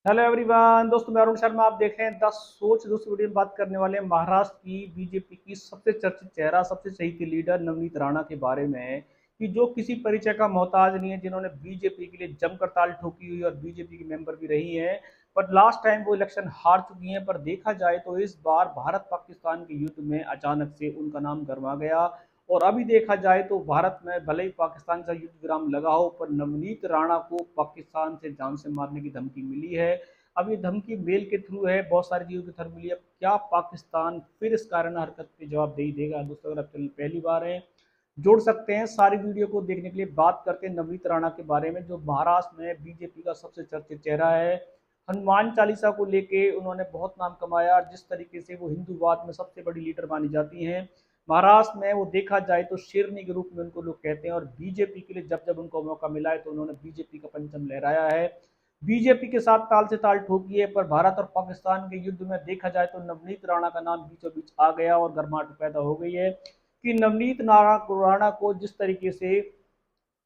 Hello everyone, दोस्तों मैं अरुण शर्मा। आप देख रहे हैं द सोच। दोस्तों वीडियो में बात करने वाले हैं महाराष्ट्र की बीजेपी की सबसे चर्चित चेहरा, सबसे चहेती लीडर नवनीत राणा के बारे में, कि जो किसी परिचय का मोहताज नहीं है, जिन्होंने बीजेपी के लिए जमकर ताल ठोकी हुई और बीजेपी की मेंबर भी रही हैं। पर लास्ट टाइम वो इलेक्शन हार चुकी हैं। पर देखा जाए तो इस बार भारत पाकिस्तान के युद्ध में अचानक से उनका नाम गरमा गया। और अभी देखा जाए तो भारत में भले ही पाकिस्तान का युद्ध विराम लगा हो, पर नवनीत राणा को पाकिस्तान से जान से मारने की धमकी मिली है। अब ये धमकी मेल के थ्रू है, बहुत सारी चीज़ों के थ्रू मिली है। क्या पाकिस्तान फिर इस कारण हरकत पे जवाब दे ही देगा? दोस्तों अगर आप चैनल पहली बार है, जोड़ सकते हैं सारी वीडियो को देखने के लिए। बात करते हैं नवनीत राणा के बारे में, जो महाराष्ट्र में बीजेपी का सबसे चर्चित चेहरा है। हनुमान चालीसा को लेके उन्होंने बहुत नाम कमाया। जिस तरीके से वो हिंदूवाद में सबसे बड़ी लीडर मानी जाती हैं महाराष्ट्र में, वो देखा जाए तो शेरनी के रूप में उनको लोग कहते हैं। और बीजेपी के लिए जब जब उनको मौका मिला है तो उन्होंने बीजेपी का पंचम लहराया है, बीजेपी के साथ ताल से ताल ठोकी है। पर भारत और पाकिस्तान के युद्ध में देखा जाए तो नवनीत राणा का नाम बीचों बीच आ गया और गर्माहट पैदा हो गई है कि नवनीत राणा को जिस तरीके से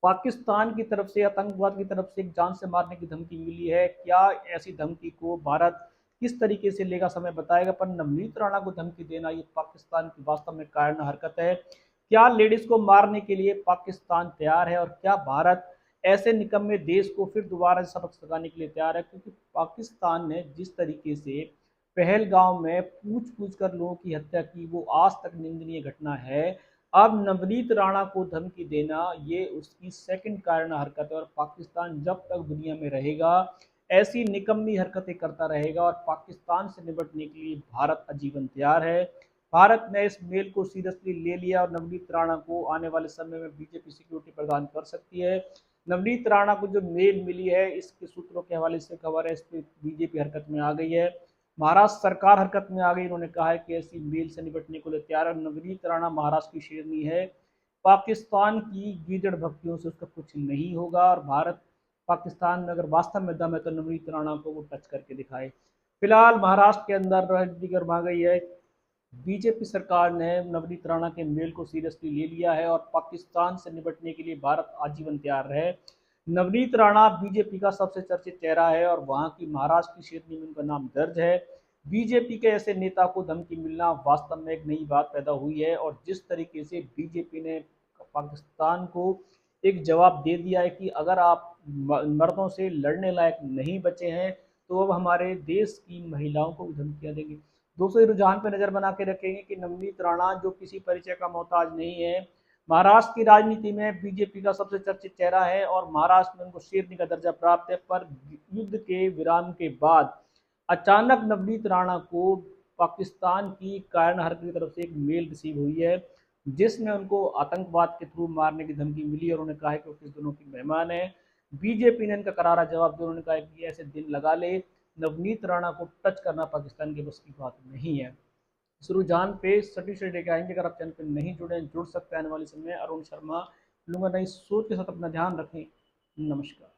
पाकिस्तान की तरफ से, आतंकवाद की तरफ से एक जान से मारने की धमकी मिली है, क्या ऐसी धमकी को भारत किस तरीके से लेगा समय बताएगा। पर नवनीत राणा को धमकी देना ये पाकिस्तान की वास्तव में कायरन हरकत है। क्या लेडीज को मारने के लिए पाकिस्तान तैयार है? और क्या भारत ऐसे निकम्मे देश को फिर दोबारा सबक सिखाने के लिए तैयार है? क्योंकि पाकिस्तान ने जिस तरीके से पहलगांव में पूछ पूछ कर लोगों की हत्या की, वो आज तक निंदनीय घटना है। अब नवनीत राणा को धमकी देना ये उसकी सेकंड कारण हरकत है। और पाकिस्तान जब तक दुनिया में रहेगा ऐसी निकम्मी हरकतें करता रहेगा। और पाकिस्तान से निपटने के लिए भारत आजीवन तैयार है। भारत ने इस मेल को सीरियसली ले लिया और नवनीत राणा को आने वाले समय में बीजेपी सिक्योरिटी प्रदान कर सकती है। नवनीत राणा को जो मेल मिली है, इसके सूत्रों के हवाले से खबर है, इस पर बीजेपी हरकत में आ गई है, महाराष्ट्र सरकार हरकत में आ गई। इन्होंने कहा है कि ऐसी मेल से निपटने को लिए तैयार है। नवनीत राणा महाराष्ट्र की शेरनी है, पाकिस्तान की गीदड़ भक्तियों से उसका कुछ नहीं होगा। और भारत पाकिस्तान में अगर वास्तव में दम है तो नवनीत राणा को वो टच करके दिखाए। फिलहाल महाराष्ट्र के अंदर राजनीति गर्मा गई है। बीजेपी सरकार ने नवनीत राणा के मेल को सीरियसली ले लिया है और पाकिस्तान से निपटने के लिए भारत आजीवन तैयार है। नवनीत राणा बीजेपी का सबसे चर्चित चेहरा है और वहां की महाराष्ट्र की शेरनी में उनका नाम दर्ज है। बीजेपी के ऐसे नेता को धमकी मिलना वास्तव में एक नई बात पैदा हुई है। और जिस तरीके से बीजेपी ने पाकिस्तान को एक जवाब दे दिया है कि अगर आप मर्दों से लड़ने लायक नहीं बचे हैं तो अब हमारे देश की महिलाओं को भी धमकियां देंगे। दूसरे रुझान पर नजर बना के रखेंगे कि नवनीत राणा जो किसी परिचय का मोहताज नहीं है, महाराष्ट्र की राजनीति में बीजेपी का सबसे चर्चित चेहरा है और महाराष्ट्र में उनको शेरनी का दर्जा प्राप्त है। पर युद्ध के विराम के बाद अचानक नवनीत राणा को पाकिस्तान की कायरन हरकत की तरफ से एक मेल रिसीव हुई है, जिसमें उनको आतंकवाद के थ्रू मारने की धमकी मिली। और उन्होंने कहा है कि वो किस दिनों की मेहमान है। बीजेपी ने इनका करारा जवाब दिया। उन्होंने कहा कि ऐसे दिन लगा ले, नवनीत राणा को टच करना पाकिस्तान के बस की बात नहीं है। इस रुझान पे सटी से लेके आएंगे। अगर आप चैनल पर नहीं जुड़े, जुड़ सकते हैं आने वाले समय में। अरुण शर्मा लूंगा नई सोच के साथ। अपना ध्यान रखें। नमस्कार।